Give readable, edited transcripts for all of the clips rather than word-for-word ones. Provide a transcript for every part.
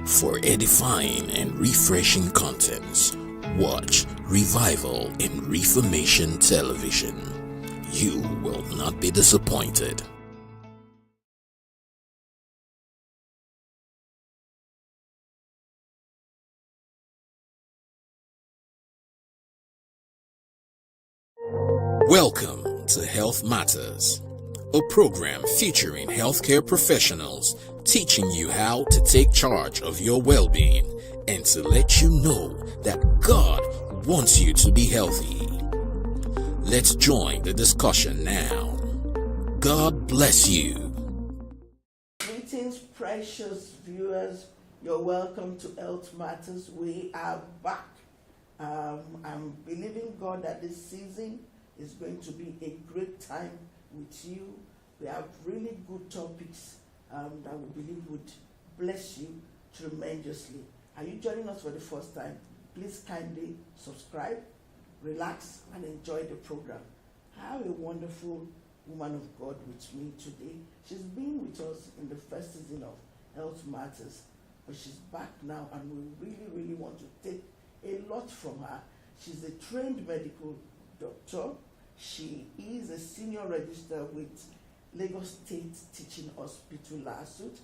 For edifying and refreshing contents, watch Revival in Reformation Television. You will not be disappointed. Welcome to Health Matters, a program featuring healthcare professionals teaching you how to take charge of your well-being and to let you know that God wants you to be healthy. Let's join the discussion now. God bless you. Greetings, precious viewers. You're welcome to Health Matters. We are back. I'm believing God that this season is going to be a great time with you. We have really good topics that we believe would bless you tremendously. Are you joining us for the first time? Please kindly subscribe, relax, and enjoy the program. I have a wonderful woman of God with me today. She's been with us in the first season of Health Matters, but she's back now, and we really want to take a lot from her. She's a trained medical doctor. She is a senior registrar with Lagos State Teaching Hospital, LASUT.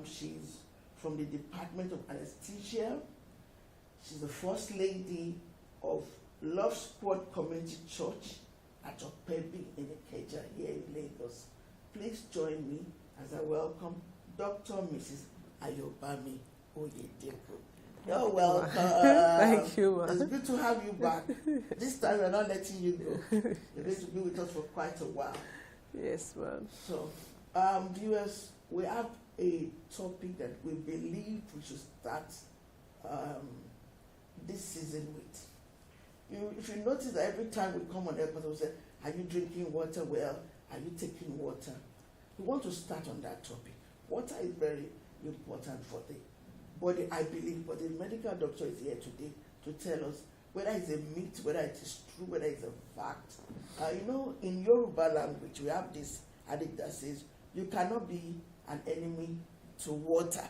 She's from the Department of Anesthesia. She's the First Lady of Love Squad Community Church at Opebi in Ikeja here in Lagos. Please join me as I welcome Dr. Mrs. Ayobami Oyedepo. You're welcome. Thank you, ma. It's good to have you back. This time we're not letting you go. You're going to be with us for quite a while. Yes, ma'am. So, viewers, we have a topic that we believe we should start this season with. If you notice that every time we come on episode, we say, are you drinking water well? Are you taking water? We want to start on that topic. Water is very important for the body, I believe, but the medical doctor is here today to tell us whether it's a myth, whether it is true, whether it's a fact. In Yoruba language, we have this adage that says, you cannot be an enemy to water.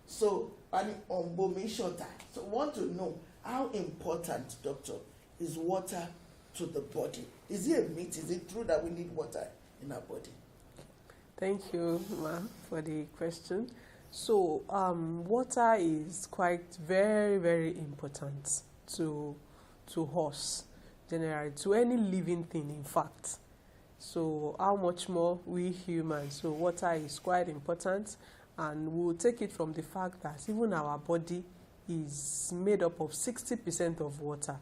So, so we want to know how important, doctor, is water to the body. Is it a myth? Is it true that we need water in our body? Thank you, ma, for the question. So, water is quite very important to us, generally, to any living thing, in fact. So, how much more we humans? So, water is quite important, and we'll take it from the fact that even our body is made up of 60% of water.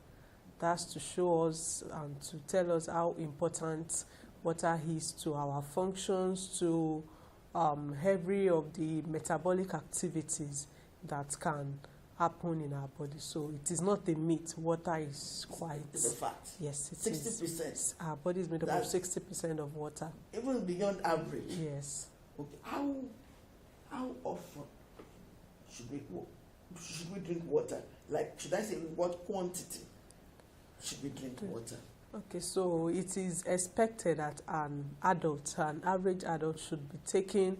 That's to show us and to tell us how important water is to our functions, to every of the metabolic activities that can happen in our body. So it is not a myth. Water is quite... It's a fact. Yes, it 60%. is. Our body is made up of 60% of water. Even beyond average. Yes. Okay. How often should we drink water? Like, should I say what quantity should we drink water? Okay, so it is expected that an average adult should be taking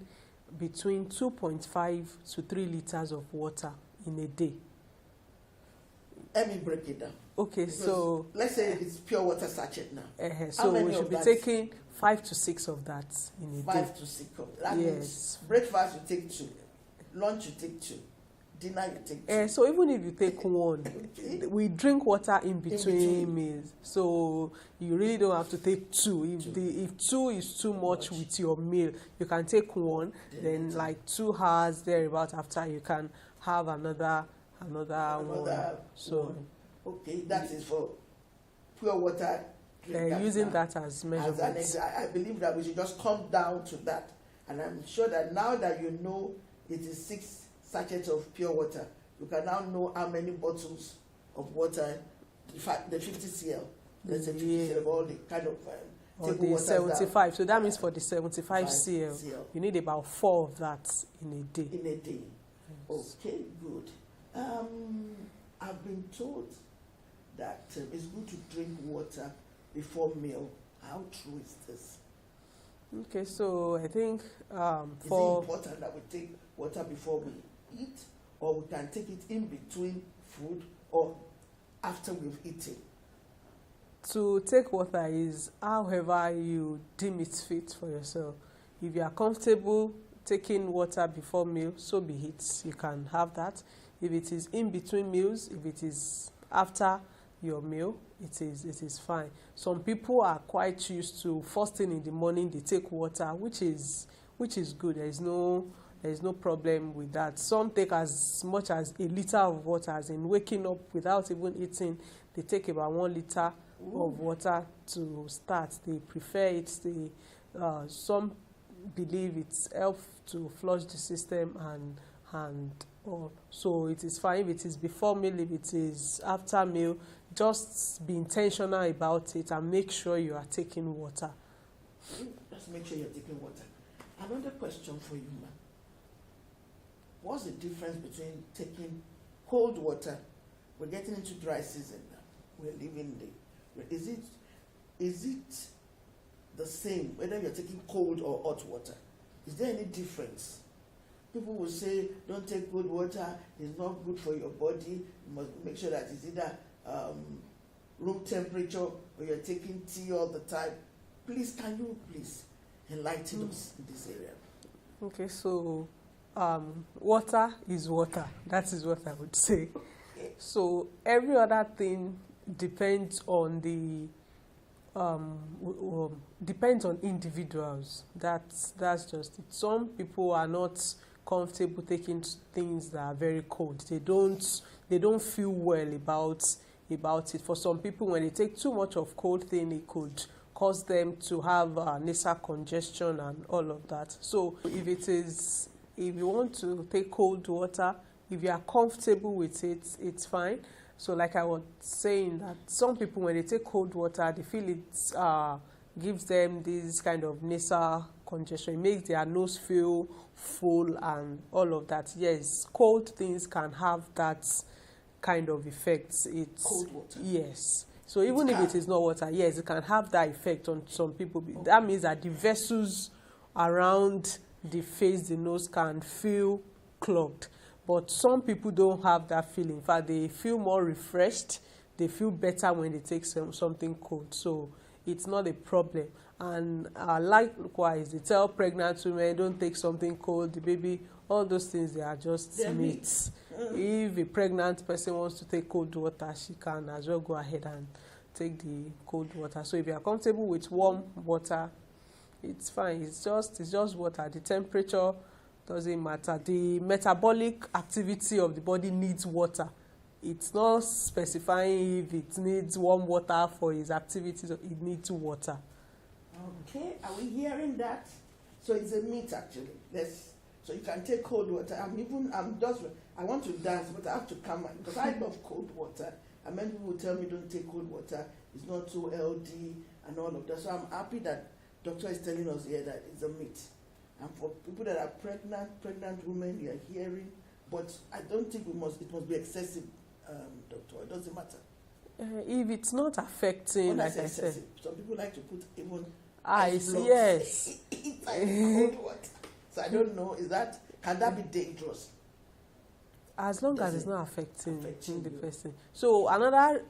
between 2.5 to 3 liters of water in a day. Let me break it down. Okay, because so... let's say it's pure water sachet now. So we should be taking 5 to 6 of that in a day. 5 to 6 of that. Yes. Means breakfast you take 2, lunch you take 2, dinner you take 2. So even if you take one, Okay. we drink water in between between. meals. So you really don't have to take 2. If 2 is too much with your meal, you can take one. Then like 2 hours thereabout after, you can have another one. So one. Okay, that is for pure water. using that as measurement. I believe that we should just come down to that, and I'm sure that now that you know it is 6 sachets of pure water, you can now know how many bottles of water, the 50 cl, let's say 50 cl of all the kind of or the 75. So that means for the 75 cl, you need about 4 of that in a day. In a day. Yes. Okay, good. I've been told that it's good to drink water before meal. How true is this? Okay, so I think Is it important that we take water before we eat, or we can take it in between food or after we've eaten? To take water is however you deem it fit for yourself. If you are comfortable taking water before meal, so be it. You can have that. If it is in between meals, if it is after your meal, it is fine. Some people are quite used to first thing in the morning they take water, which is good. There is no problem with that. Some take as much as a liter of water, as in waking up without even eating. They take about 1 liter of water to start. They prefer it. Some believe it's helps to flush the system and all. So it is fine if it is before meal. If it is after meal, just be intentional about it and make sure you are taking water. Just make sure you're taking water. Another question for you, ma'am. What's the difference between taking cold water? We're getting into dry season now. We're living the. Is it the same whether you're taking cold or hot water? Is there any difference? People will say, don't take cold water, it's not good for your body. You must make sure that it's either room temperature or you're taking tea all the time. Please, can you please enlighten us in this area? Okay, so water is water. That is what I would say. So every other thing depends on depends on individuals. That's just it. Some people are not comfortable taking things that are very cold. They don't feel well about it. For some people, when they take too much of cold thing, it could cause them to have nasal congestion and all of that. So if you want to take cold water, if you are comfortable with it, it's fine. So like I was saying, that some people, when they take cold water, they feel it gives them this kind of nasal congestion. It makes their nose feel full and all of that. Yes, cold things can have that kind of effect. It's cold water. Yes. So even if it is not water, yes, it can have that effect on some people. Okay. That means that the vessels around the face, the nose, can feel clogged. But some people don't have that feeling. In fact, they feel more refreshed. They feel better when they take something cold. So it's not a problem. And likewise, they tell pregnant women, don't take something cold. The baby, all those things, they are just myths. If a pregnant person wants to take cold water, she can as well go ahead and take the cold water. So if you are comfortable with warm water, it's fine. It's just water. The temperature doesn't matter. The metabolic activity of the body needs water. It's not specifying if it needs warm water for its activities. It needs water. Okay, are we hearing that? So it's a myth actually. So you can take cold water. I want to dance, but I have to come because I love cold water. And many people will tell me don't take cold water. It's not too healthy and all of that. So I'm happy that doctor is telling us here that it's a myth. And for people that are pregnant women, they are hearing, but I don't think it must be excessive, doctor. It doesn't matter. If it's not affecting, like I said. Some people like to put even ice, yes. Cold water. So I don't know, can that be dangerous? As long as it's not affecting the person. So another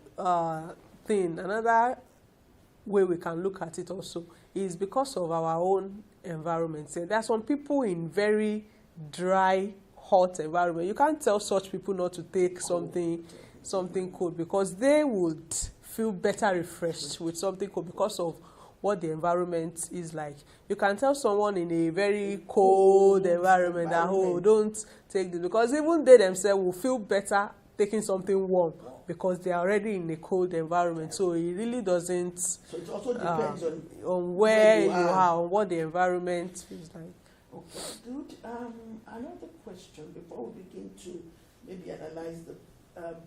way we can look at it also is because of our own environment. So there are some people in very dry, hot environment. You can't tell such people not to take something cold because they would feel better refreshed with something cold because of what the environment is like. You can tell someone in a very cold environment that, oh, don't take this, because even they themselves will feel better taking something warm because they are already in a cold environment. So it really doesn't. So it also depends on where you are, on what the environment feels like. Okay, good. Another question before we begin to maybe analyze the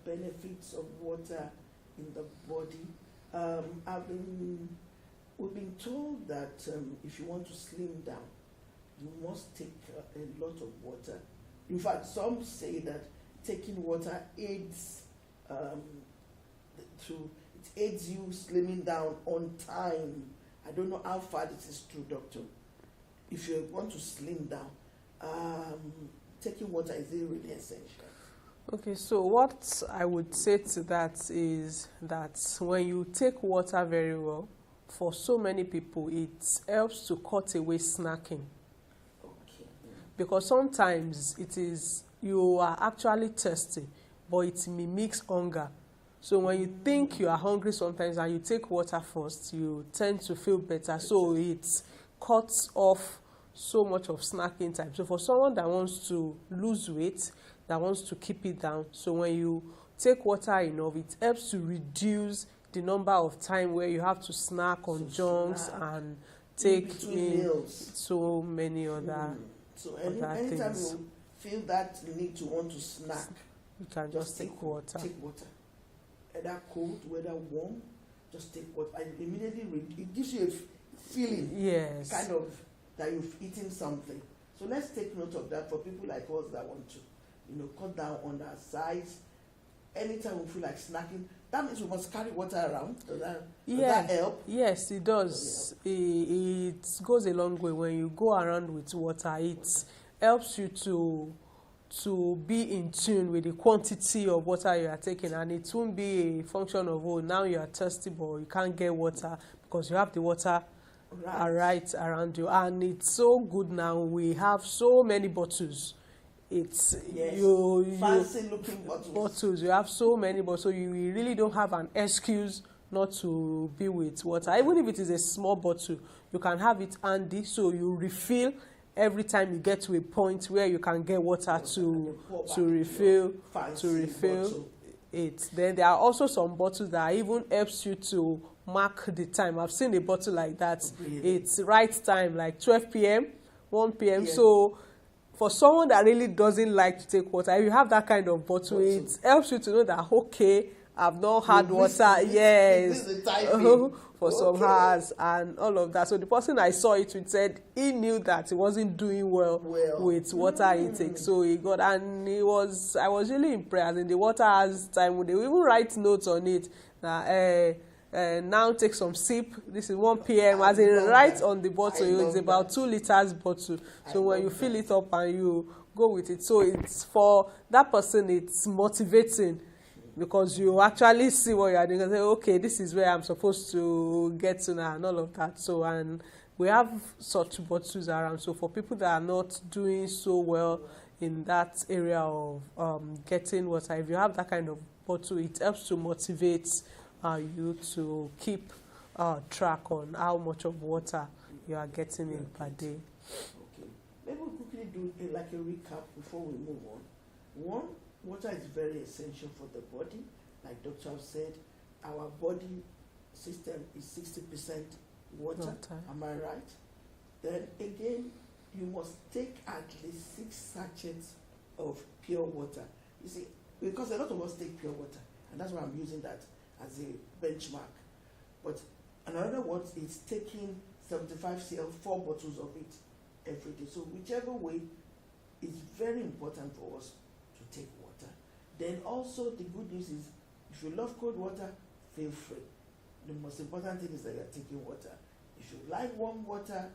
benefits of water in the body. We've been told that if you want to slim down, you must take a lot of water. In fact, some say that taking water aids you slimming down on time. I don't know how far this is true, doctor. If you want to slim down, taking water is really essential. Okay, so what I would say to that is that when you take water very well, for so many people, it helps to cut away snacking. Okay. Because sometimes it is, you are actually thirsty, but it mimics hunger. So when you think you are hungry sometimes and you take water first, you tend to feel better. So it cuts off so much of snacking time. So for someone that wants to lose weight, that wants to keep it down, so when you take water enough, it helps to reduce the number of time where you have to snack on junks and take in meals. so many other So anytime things. you feel that need to want to snack, You can just take water. Take water. Either cold, whether warm, just take water. And immediately it gives you a feeling, Yes. kind of, that you've eaten something. So let's take note of that for people like us that want to, cut down on our size. Anytime we feel like snacking, that means we must carry water around. Does that help? Yes, it does. It goes a long way when you go around with water. It helps you to be in tune with the quantity of water you are taking, and it won't be a function of, oh, now you are thirsty but you can't get water, because you have the water right around you. And it's so good now, we have so many bottles. It's fancy looking bottles. You have so many bottles, so you really don't have an excuse not to be with water. Even if it is a small bottle, you can have it handy, so you refill every time you get to a point where you can get water to refill it. Then there are also some bottles that even helps you to mark the time. I've seen a bottle like that. Really? It's right time, like 12 p.m., 1 p.m. Yeah. So for someone that really doesn't like to take water, if you have that kind of bottle, it helps you to know that, okay, I've not had water, yes, for some hours and all of that. So the person I saw it with said he knew that he wasn't doing well with water intake. So he got, and I was really impressed. And the water has time, they will even write notes on it. Now take some sip. This is 1 p.m. as in right on the bottle. It's about 2 liters bottle. So when you fill it up and you go with it, so it's for that person, it's motivating, because you actually see what you are doing and say, okay, this is where I'm supposed to get to now, and all of that. So, and we have such bottles around. So for people that are not doing so well in that area of getting water, if you have that kind of bottle, it helps to motivate you to keep track on how much of water you are getting in per day. Okay. Maybe we'll quickly do a recap before we move on. One, water is very essential for the body. Like Dr. said, our body system is 60% water. Am I right? Then again, you must take at least 6 sachets of pure water. You see, because a lot of us take pure water, and that's why I'm using that as a benchmark. But another one is taking 75 cl, 4 bottles of it every day. So whichever way, it's very important for us to take water. Then also the good news is, if you love cold water, feel free. The most important thing is that you're taking water. If you like warm water,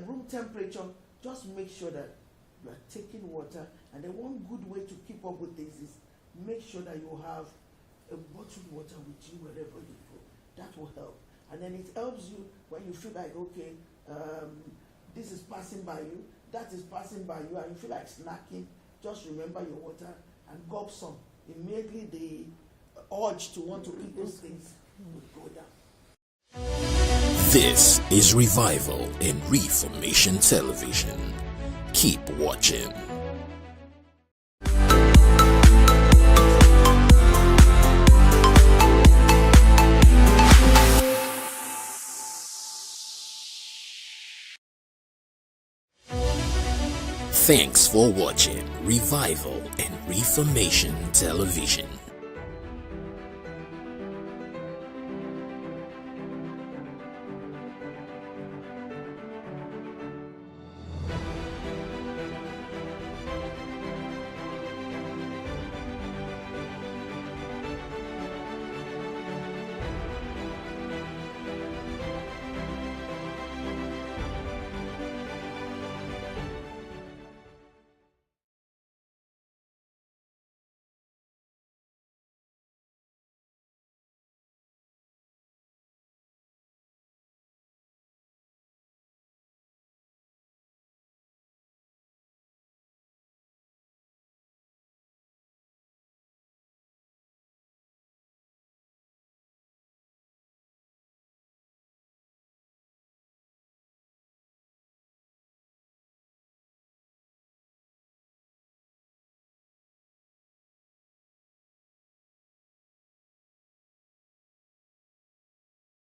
room temperature, just make sure that you are taking water. And then one good way to keep up with this is make sure that you have a bottled water with you wherever you go. That will help. And then it helps you when you feel like, okay, this is passing by you, that is passing by you, and you feel like snacking, just remember your water and gulp some. Immediately the urge to want to eat those things will go down. This is Revival and Reformation Television. Keep watching. Thanks for watching Revival and Reformation Television.